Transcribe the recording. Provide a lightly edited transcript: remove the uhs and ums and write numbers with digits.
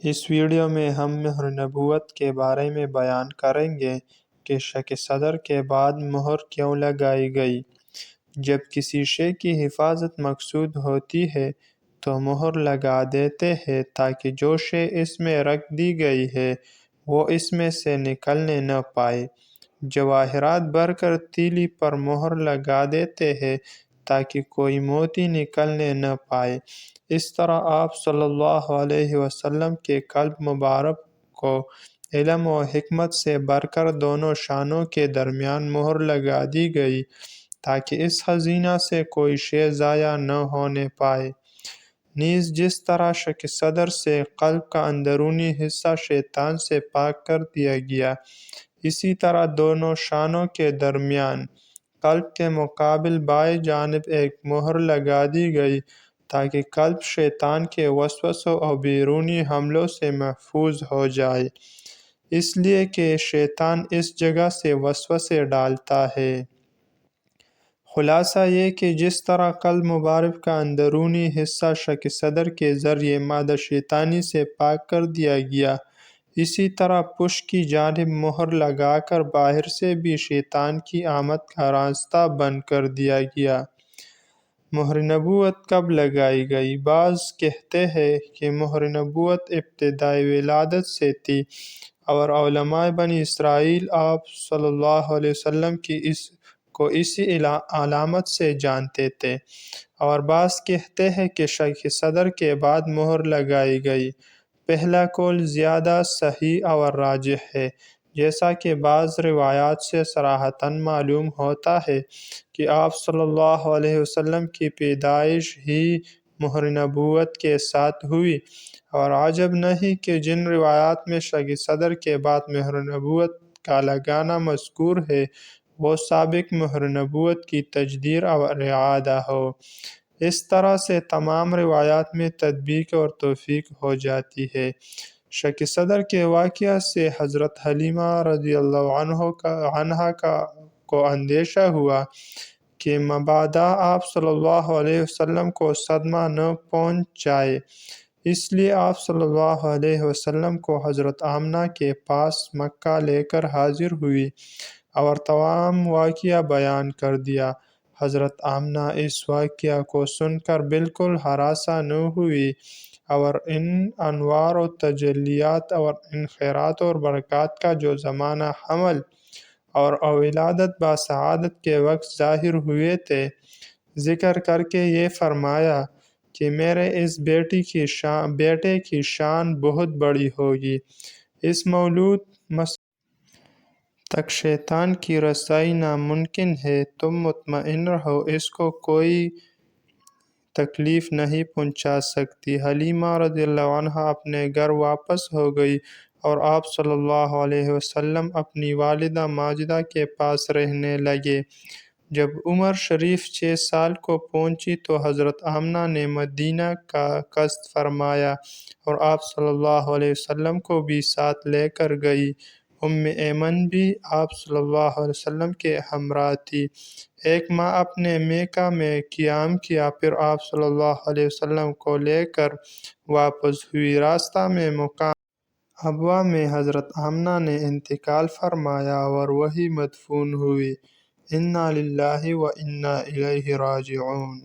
اس video میں ہم مہر نبوت کے بارے میں بیان کریں گے کہ شک صدر کے بعد مہر کیوں لگائی گئی۔ جب کسی شے کی حفاظت مقصود ہوتی ہے تو مہر لگا دیتے ہیں تاکہ جو شے اس میں رکھ دی گئی ہے وہ اس میں سے نکلنے نہ پائے۔ جواہرات بھر کر تیلی پر مہر لگا دیتے ہیں تاکہ کوئی موتی نکلنے نہ پائے۔ اس طرح آپ صلی اللہ علیہ وسلم کے قلب مبارک کو علم و حکمت سے بھر کر دونوں شانوں کے درمیان مہر لگا دی گئی تاکہ اس خزینہ سے کوئی شے ضائع نہ ہونے پائے۔ نیز جس طرح شک صدر سے قلب کا اندرونی حصہ شیطان سے پاک کر دیا گیا، اسی طرح دونوں شانوں کے درمیان قلب کے مقابل بائیں جانب ایک مہر لگا دی گئی تاکہ قلب شیطان کے وسوسوں اور بیرونی حملوں سے محفوظ ہو جائے، اس لیے کہ شیطان اس جگہ سے وسوسے ڈالتا ہے۔ خلاصہ یہ کہ جس طرح قلب مبارک کا اندرونی حصہ شک صدر کے ذریعے مادہ شیطانی سے پاک کر دیا گیا، اسی طرح پشت کی جانب مہر لگا کر باہر سے بھی شیطان کی آمد کا راستہ بند کر دیا گیا۔ مہر نبوت کب لگائی گئی؟ بعض کہتے ہیں کہ مہر نبوت ابتدائی ولادت سے تھی اور علماء بنی اسرائیل آپ صلی اللہ علیہ وسلم کو اسی علامت سے جانتے تھے، اور بعض کہتے ہیں کہ شک صدر کے بعد مہر لگائی گئی۔ پہلا قول زیادہ صحیح اور راجح ہے، جیسا کہ بعض روایات سے صراحتاً معلوم ہوتا ہے کہ آپ صلی اللہ علیہ وسلم کی پیدائش ہی مہر نبوت کے ساتھ ہوئی، اور عجب نہیں کہ جن روایات میں شک صدر کے بعد مہر نبوت کا لگانا مذکور ہے وہ سابق مہر نبوت کی تجدید اور اعادہ ہو۔ اس طرح سے تمام روایات میں تطبیق اور توفیق ہو جاتی ہے۔ شک صدر کے واقعہ سے حضرت حلیمہ رضی اللہ عنہا کو اندیشہ ہوا کہ مبادا آپ صلی اللہ علیہ وسلم کو صدمہ نہ پہنچ جائے، اس لیے آپ صلی اللہ علیہ وسلم کو حضرت آمنہ کے پاس مکہ لے کر حاضر ہوئی اور تمام واقعہ بیان کر دیا۔ حضرت آمنہ اس واقعہ کو سن کر بالکل ہراساں نہ ہوئی اور ان انوار و تجلیات اور ان خیرات اور برکات کا جو زمانہ حمل اور ولادت بسعادت کے وقت ظاہر ہوئے تھے، ذکر کر کے یہ فرمایا کہ میرے اس بیٹے کی شان بہت بڑی ہوگی۔ اس مولود تک شیطان کی رسائی ناممکن ہے، تم مطمئن رہو، اس کو کوئی تکلیف نہیں پہنچا سکتی۔ حلیمہ رضی اللہ عنہا اپنے گھر واپس ہو گئی اور آپ صلی اللہ علیہ وسلم اپنی والدہ ماجدہ کے پاس رہنے لگے۔ جب عمر شریف 6 سال کو پہنچی تو حضرت آمنہ نے مدینہ کا قصد فرمایا اور آپ صلی اللہ علیہ وسلم کو بھی ساتھ لے کر گئی۔ ایمن بھی آپ صلی اللہ علیہ وسلم کے ہمراہ تھی۔ 1 ماہ اپنے مکہ میں قیام کیا، پھر آپ صلی اللہ علیہ وسلم کو لے کر واپس ہوئی۔ راستہ میں مقام ابوا میں حضرت آمنہ نے انتقال فرمایا اور وہیں مدفون ہوئی۔ انا للہ و انا الیہ راجعون۔